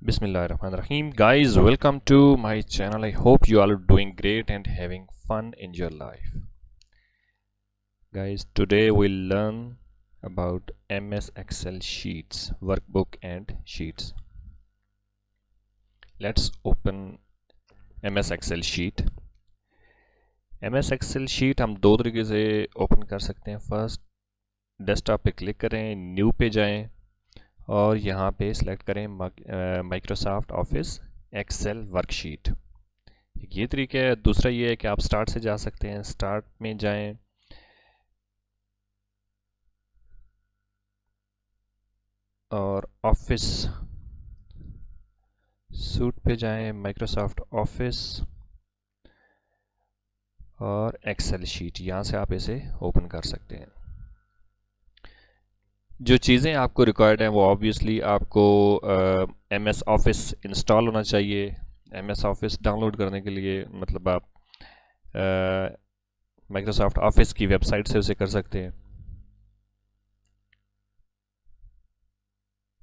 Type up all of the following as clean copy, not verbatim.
Bismillahirrahmanirrahim. Guys, welcome to my channel. I hope you all are doing great and having fun in your life. Guys, today we'll learn about MS Excel sheets, workbook and sheets. Let's open MS Excel sheet. MS Excel sheet हम दो तरीके से open कर सकते हैं. First desktop पे click करें, new पे जाएं और यहाँ पे सिलेक्ट करें माइक्रोसॉफ्ट ऑफिस एक्सेल वर्कशीट. ये तरीका है. दूसरा ये है कि आप स्टार्ट से जा सकते हैं. स्टार्ट में जाएं और ऑफिस सूट पे जाएं, माइक्रोसॉफ्ट ऑफिस और एक्सेल शीट. यहाँ से आप इसे ओपन कर सकते हैं. जो चीज़ें आपको रिक्वायर्ड हैं वो ऑब्वियसली आपको MS ऑफिस इंस्टॉल होना चाहिए. MS ऑफिस डाउनलोड करने के लिए मतलब आप माइक्रोसॉफ्ट ऑफिस की वेबसाइट से उसे कर सकते हैं,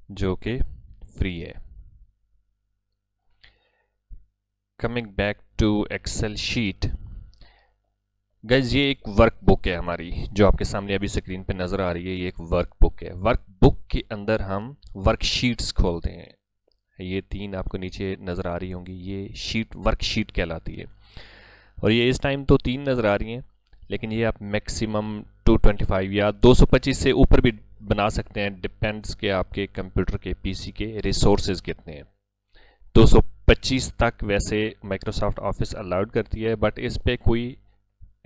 जो कि फ्री है. Coming back to Excel sheet. Guys, ये एक वर्क बुक है हमारी, जो आपके सामने अभी स्क्रीन पे नज़र आ रही है. ये एक वर्क बुक है. वर्क बुक के अंदर हम वर्कशीट्स खोलते हैं. ये तीन आपको नीचे नज़र आ रही होंगी. ये शीट वर्कशीट कहलाती है. और ये इस टाइम तो तीन नज़र आ रही हैं, लेकिन ये आप मैक्सिमम 225 या 225 से ऊपर भी बना सकते हैं. डिपेंड्स के आपके कंप्यूटर के PC के रिसोर्सेज कितने हैं. 225 तक वैसे माइक्रोसॉफ्ट ऑफिस अलाउड करती है, बट इस पे कोई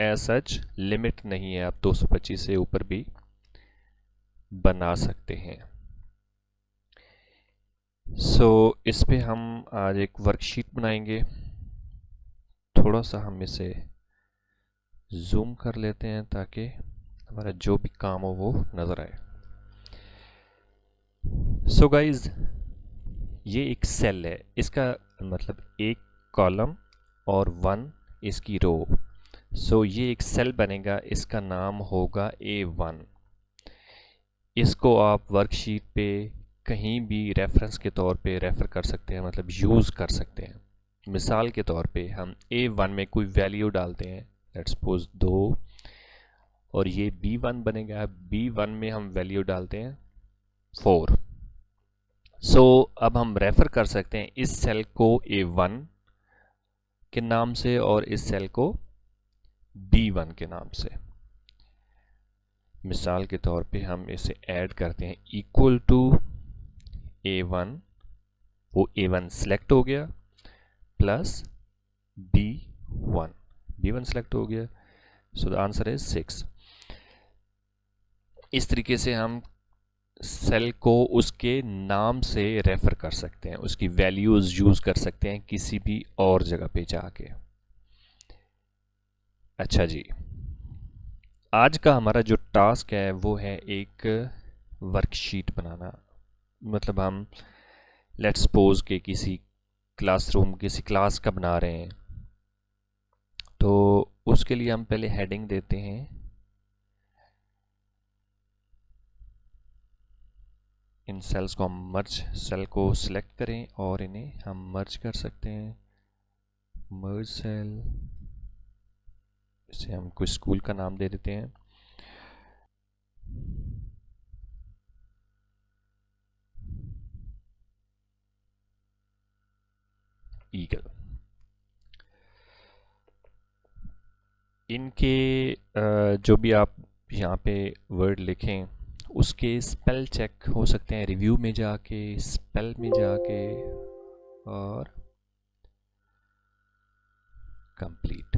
एज सच लिमिट नहीं है. आप 225 से ऊपर भी बना सकते हैं. इस पे हम आज एक वर्कशीट बनाएंगे. थोड़ा सा हम इसे जूम कर लेते हैं ताकि हमारा जो भी काम हो वो नज़र आए. गाइज, ये एक सेल है. इसका मतलब एक कॉलम और 1 इसकी रो. ये एक सेल बनेगा. इसका नाम होगा A1. इसको आप वर्कशीट पे कहीं भी रेफरेंस के तौर पे रेफ़र कर सकते हैं, मतलब यूज़ कर सकते हैं. मिसाल के तौर पे हम A1 में कोई वैल्यू डालते हैं, लेट्स सपोज 2, और ये B1 बनेगा. B1 में हम वैल्यू डालते हैं 4. अब हम रेफ़र कर सकते हैं इस सेल को A1 के नाम से और इस सेल को B1 के नाम से. मिसाल के तौर पे हम इसे ऐड करते हैं इक्वल टू A1. वो A1 सेलेक्ट हो गया प्लस B1. B1 सेलेक्ट हो गया. The answer is 6. इस तरीके से हम सेल को उसके नाम से रेफर कर सकते हैं, उसकी वैल्यूज यूज कर सकते हैं किसी भी और जगह पे जाके. अच्छा जी, आज का हमारा जो टास्क है वो है एक वर्कशीट बनाना. मतलब हम लेट्स सपोज के किसी क्लासरूम, किसी क्लास का बना रहे हैं, तो उसके लिए हम पहले हेडिंग देते हैं. इन सेल्स को हम मर्ज, सेल को सिलेक्ट करें और इन्हें हम मर्ज कर सकते हैं. मर्ज सेल, इसे हम कोई स्कूल का नाम दे देते हैं. ईगल. इनके जो भी आप यहाँ पे वर्ड लिखें उसके स्पेल चेक हो सकते हैं रिव्यू में जाके, स्पेल में जाके और कंप्लीट.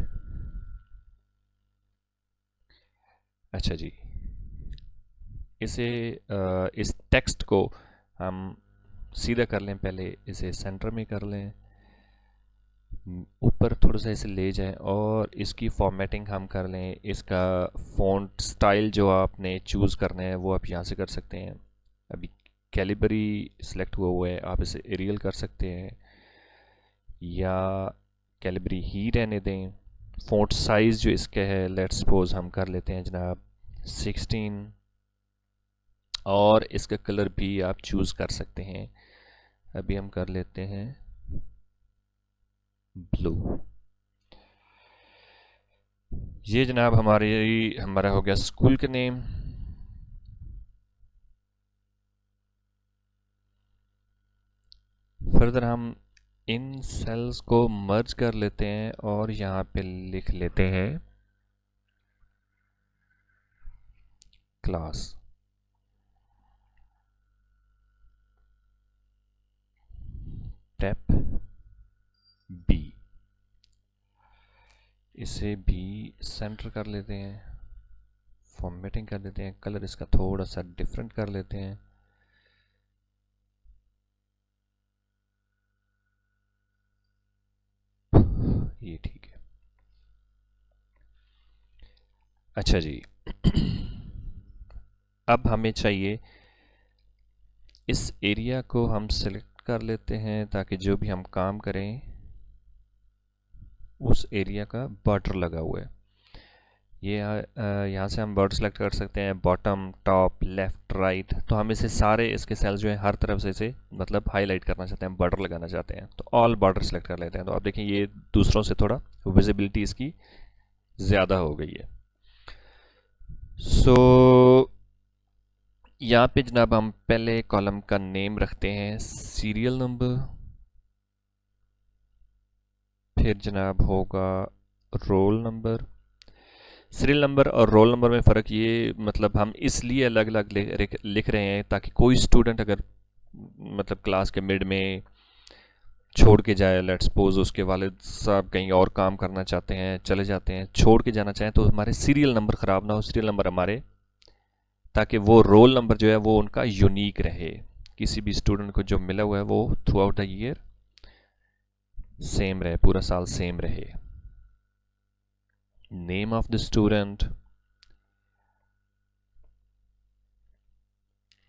अच्छा जी, इस टेक्स्ट को हम सीधा कर लें. पहले इसे सेंटर में कर लें, ऊपर थोड़ा सा इसे ले जाएं और इसकी फॉर्मेटिंग हम कर लें. इसका फ़ॉन्ट स्टाइल जो आपने चूज़ करना है वो आप यहाँ से कर सकते हैं. अभी कैलिबरी सिलेक्ट हुआ है, आप इसे एरियल कर सकते हैं या कैलिबरी ही रहने दें. फ़ॉन्ट साइज़ जो इसका है लेट्स सपोज हम कर लेते हैं जनाब 16, और इसका कलर भी आप चूज़ कर सकते हैं. अभी हम कर लेते हैं ब्लू। ये जनाब हमारा हो गया स्कूल का नेम। फर्दर हम इन सेल्स को मर्ज कर लेते हैं और यहाँ पे लिख लेते हैं क्लास। टैप बी, इसे भी सेंटर कर लेते हैं, फॉर्मेटिंग कर देते हैं, कलर इसका थोड़ा सा डिफरेंट कर लेते हैं। ये ठीक है। अच्छा जी अब हमें चाहिए इस एरिया को हम सिलेक्ट कर लेते हैं ताकि जो भी हम काम करें उस एरिया का बॉर्डर लगा हुआ है। ये यहाँ से हम बॉर्डर सेलेक्ट कर सकते हैं, बॉटम, टॉप, लेफ्ट, राइट। तो हम इसे सारे इसके सेल्स जो है हर तरफ से इसे मतलब हाईलाइट करना चाहते हैं, बॉर्डर लगाना चाहते हैं, तो ऑल बॉर्डर सेलेक्ट कर लेते हैं। तो आप देखें ये दूसरों से थोड़ा विजिबिलिटी इसकी ज़्यादा हो गई है। सो यहाँ पे जनाब हम पहले कॉलम का नेम रखते हैं सीरियल नंबर, फिर जनाब होगा रोल नंबर। सीरियल नंबर और रोल नंबर में फ़र्क ये मतलब हम इसलिए अलग अलग लिख रहे हैं ताकि कोई स्टूडेंट अगर मतलब क्लास के मिड में छोड़ के जाए, लेट्स सपोज उसके वालिद साहब कहीं और काम करना चाहते हैं, चले जाते हैं, छोड़ के जाना चाहें, तो हमारे सीरियल नंबर ख़राब ना हो, सीरियल नंबर हमारे, ताकि वो रोल नंबर जो है वो उनका यूनिक रहे। किसी भी स्टूडेंट को जो मिला हुआ है वो throughout the year same रहे, पूरा साल सेम रहे। Name of the student,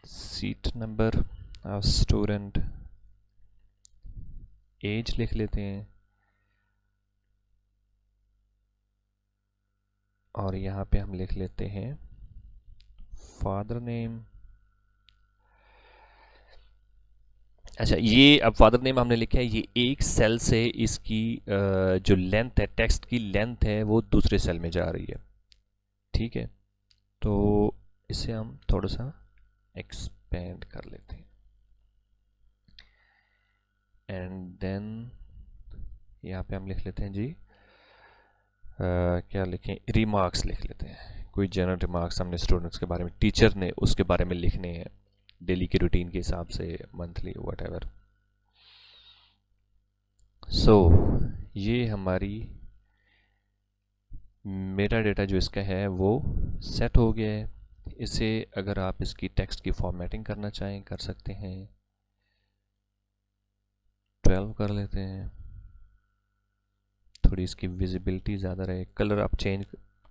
seat number of student, as लिख लेते हैं और यहाँ पे हम लिख लेते हैं फादर नेम। अच्छा, ये अब फादर नेम हमने लिखा है, ये एक सेल से इसकी जो लेंथ है, टेक्स्ट की लेंथ है, वो दूसरे सेल में जा रही है। ठीक है, तो इसे हम थोड़ा सा एक्सपेंड कर लेते हैं एंड देन यहाँ पे हम लिख लेते हैं जी क्या लिखें, रिमार्क्स लिख लेते हैं। कोई जनरल रिमार्क्स हमने स्टूडेंट्स के बारे में, टीचर ने उसके बारे में लिखने हैं डेली के रूटीन के हिसाब से, मंथली व्हाटएवर। सो ये हमारी मेरा डेटा जो इसका है वो सेट हो गया है। इसे अगर आप इसकी टेक्स्ट की फॉर्मेटिंग करना चाहें कर सकते हैं, 12 कर लेते हैं, थोड़ी इसकी विजिबिलिटी ज़्यादा रहे। कलर आप चेंज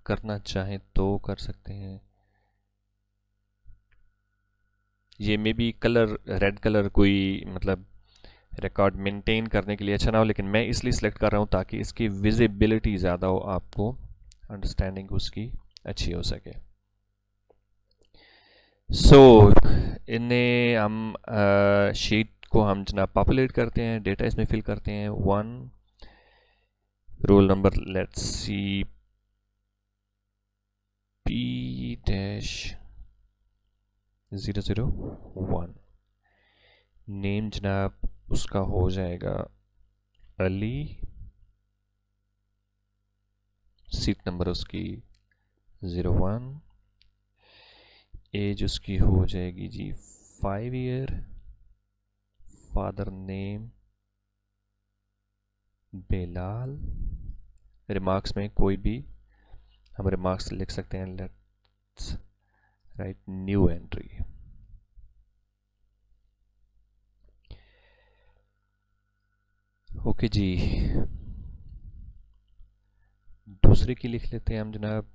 करना चाहें तो कर सकते हैं। ये may be colour red colour कोई मतलब रिकॉर्ड मेंटेन करने के लिए अच्छा ना हो, लेकिन मैं इसलिए सिलेक्ट कर रहा हूँ ताकि इसकी विजिबिलिटी ज़्यादा हो, आपको अंडरस्टैंडिंग उसकी अच्छी हो सके। सो इन्हें हम शीट को हम जनाब पॉपुलेट करते हैं, डेटा इसमें फिल करते हैं। 1 roll number let's see P-001, name जनाब उसका हो जाएगा अली, सीट नंबर उसकी 01, एज उसकी हो जाएगी जी 5 year, father name Belal. Remarks में कोई भी हम रिमार्क्स लिख सकते हैं, let's write new entry. Okay जी, दूसरे की लिख लेते हैं हम जनाब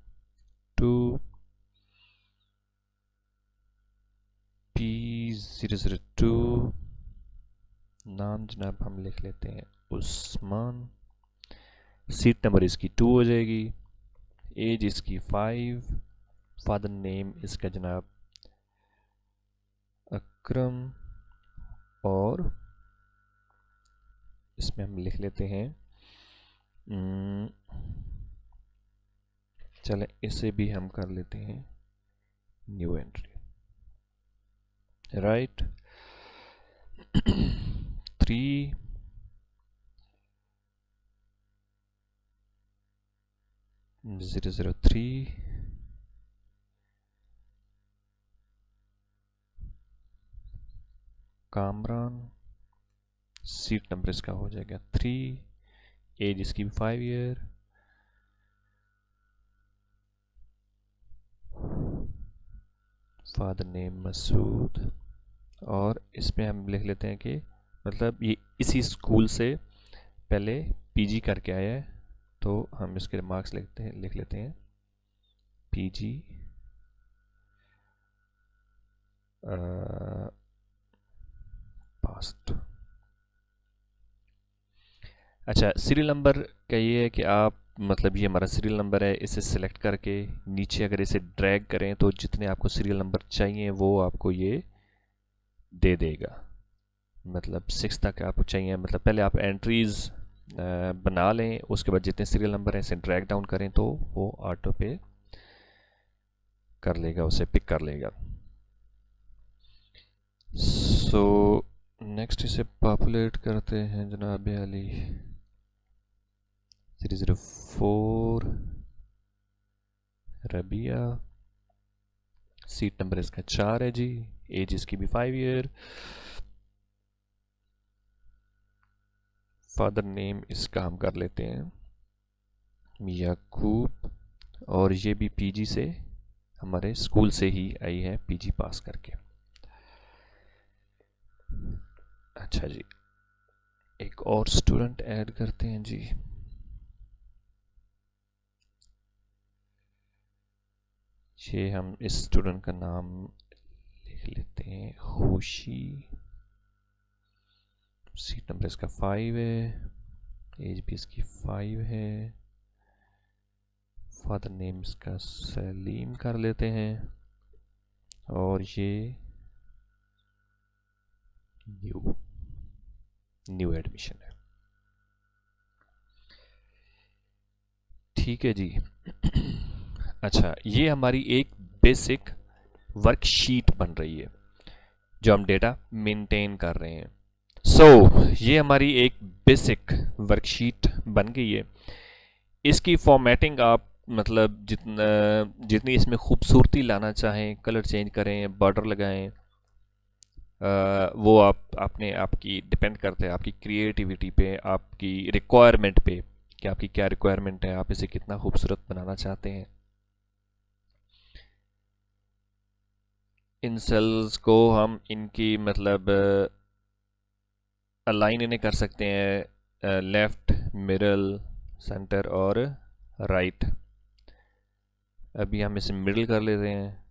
2P002, नाम जनाब हम लिख लेते हैं उस्मान, सीट नंबर इसकी 2 हो जाएगी, एज इसकी 5, फादर नेम इसका जनाब अकरम और इसमें हम लिख लेते हैं, चलें इसे भी हम कर लेते हैं new entry, right. 3 003 Kamran, seat number इसका हो जाएगा 3, एज इसकी भी 5 ईयर, फादर नेम मसूद, और इसमें हम लिख लेते हैं कि मतलब ये इसी स्कूल से पहले पीजी करके आया है, तो हम इसके मार्क्स लिख लेते हैं पीजी पास्ट। अच्छा, सीरियल नंबर का ये है कि आप मतलब ये हमारा सीरियल नंबर है, इसे सिलेक्ट करके नीचे अगर इसे ड्रैग करें तो जितने आपको सीरियल नंबर चाहिए वो आपको ये दे देगा। मतलब 6 तक आपको चाहिए, मतलब पहले आप एंट्रीज बना लें, उसके बाद जितने सीरियल नंबर हैं इसे ड्रैग डाउन करें तो वो ऑटो पे कर लेगा, उसे पिक कर लेगा। सो नेक्स्ट इसे पॉपुलेट करते हैं जनाब अली। 304 रबिया, सीट नंबर इसका 4 है जी, एज इसकी भी 5 ईयर, फादर नेम इसका हम कर लेते हैं याकूब, और ये भी पीजी से हमारे स्कूल से ही आई है पीजी पास करके। अच्छा जी, एक और स्टूडेंट ऐड करते हैं जी। ये हम इस स्टूडेंट का नाम लिख लेते हैं खुशी, सीट नंबर इसका 5 है, एज भी इसकी 5 है, फादर नेम इसका सलीम कर लेते हैं, और ये न्यू एडमिशन है। ठीक है जी। अच्छा, ये हमारी एक बेसिक वर्कशीट बन रही है जो हम डेटा मेंटेन कर रहे हैं। ये हमारी एक बेसिक वर्कशीट बन गई है। इसकी फॉर्मेटिंग आप मतलब जितनी इसमें खूबसूरती लाना चाहें, कलर चेंज करें, बॉर्डर लगाएं, वो आपने आपकी डिपेंड करते हैं आपकी क्रिएटिविटी पे, आपकी रिक्वायरमेंट पे कि आपकी क्या रिक्वायरमेंट है, आप इसे कितना खूबसूरत बनाना चाहते हैं। इन सेल्स को हम इनकी मतलब अलाइन इन्हें कर सकते हैं लेफ्ट, मिडल, सेंटर और राइट। अभी हम इसे मिडल कर लेते हैं।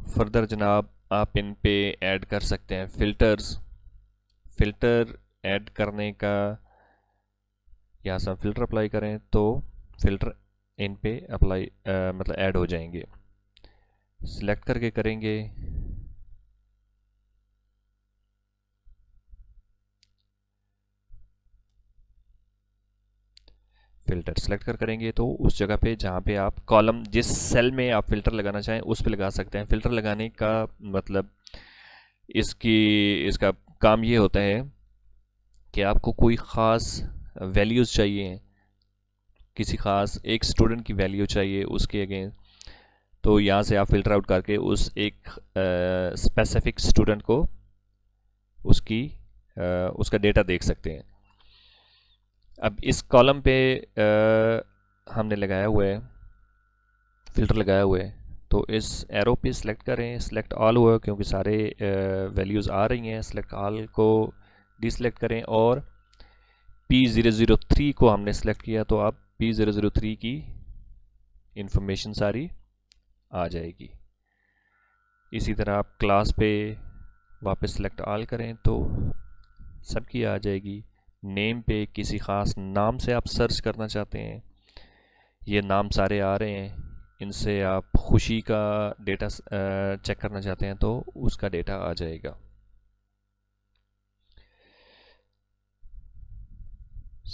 फर्दर जनाब आप इन पे ऐड कर सकते हैं फ़िल्टर्स। फ़िल्टर ऐड करने का, यहाँ से हम फ़िल्टर अप्लाई करें तो फ़िल्टर इन पे अप्लाई मतलब ऐड हो जाएंगे। सिलेक्ट करके करेंगे, फ़िल्टर सेलेक्ट करेंगे तो उस जगह पे जहाँ पे आप कॉलम, जिस सेल में आप फ़िल्टर लगाना चाहें उस पे लगा सकते हैं। फ़िल्टर लगाने का मतलब इसका काम ये होता है कि आपको कोई ख़ास वैल्यूज़ चाहिए, किसी ख़ास एक स्टूडेंट की वैल्यू चाहिए उसके अगेंस्ट, तो यहाँ से आप फ़िल्टर आउट करके उस एक स्पेसिफिक स्टूडेंट को उसका डेटा देख सकते हैं। अब इस कॉलम पे हमने लगाया हुआ है, फ़िल्टर लगाया हुआ है, तो इस एरो पे सिलेक्ट करें, सिलेक्ट ऑल हुआ क्योंकि सारे वैल्यूज़ आ रही हैं। सिलेक्ट ऑल को डिसलेक्ट करें और P003 को हमने सिलेक्ट किया तो अब P003 की इंफॉर्मेशन सारी आ जाएगी। इसी तरह आप क्लास पे वापस सिलेक्ट ऑल करें तो सबकी आ जाएगी। नेम पे किसी ख़ास नाम से आप सर्च करना चाहते हैं, ये नाम सारे आ रहे हैं। इनसे आप खुशी का डेटा चेक करना चाहते हैं तो उसका डेटा आ जाएगा।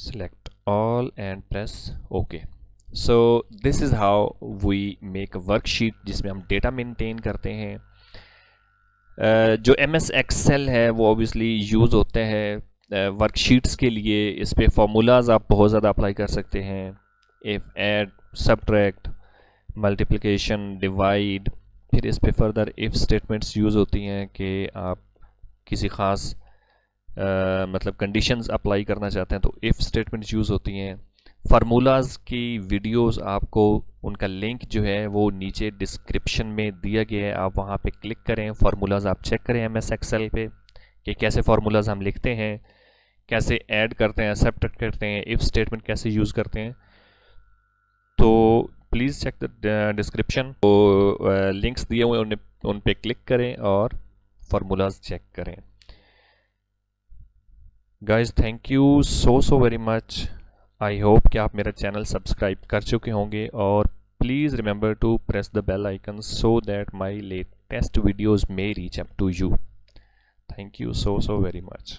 select all and press OK. So this is how we make a worksheet जिसमें हम डेटा मेंटेन करते हैं। जो MS Excel है वो ऑब्वियसली यूज़ होते हैं वर्कशीट्स के लिए। इस पे फार्मूलाज आप बहुत ज़्यादा अप्लाई कर सकते हैं, if, add, subtract, multiplication, divide. फिर इस पे फर्दर इफ़ स्टेटमेंट्स यूज़ होती हैं कि आप किसी ख़ास मतलब कंडीशंस अप्लाई करना चाहते हैं तो इफ़ स्टेटमेंट्स यूज़ होती हैं। फार्मूलाज की वीडियोस आपको उनका लिंक जो है वो नीचे डिस्क्रिप्शन में दिया गया है, आप वहाँ पे क्लिक करें, फार्मूलाज आप चेक करें MS Excel पे कि कैसे फार्मूलाज हम लिखते हैं, कैसे ऐड करते हैं, सब्ट्रैक्ट करते हैं, इफ़ स्टेटमेंट कैसे यूज़ करते हैं। तो प्लीज़ चेक द डिस्क्रिप्शन। तो लिंक्स दिए हुए उन पे क्लिक करें और फार्मूलाज चेक करें। Guys thank you so very much. I hope कि आप मेरा चैनल सब्सक्राइब कर चुके होंगे और please remember to press the bell icon so that my latest videos may reach up to you. Thank you so very much.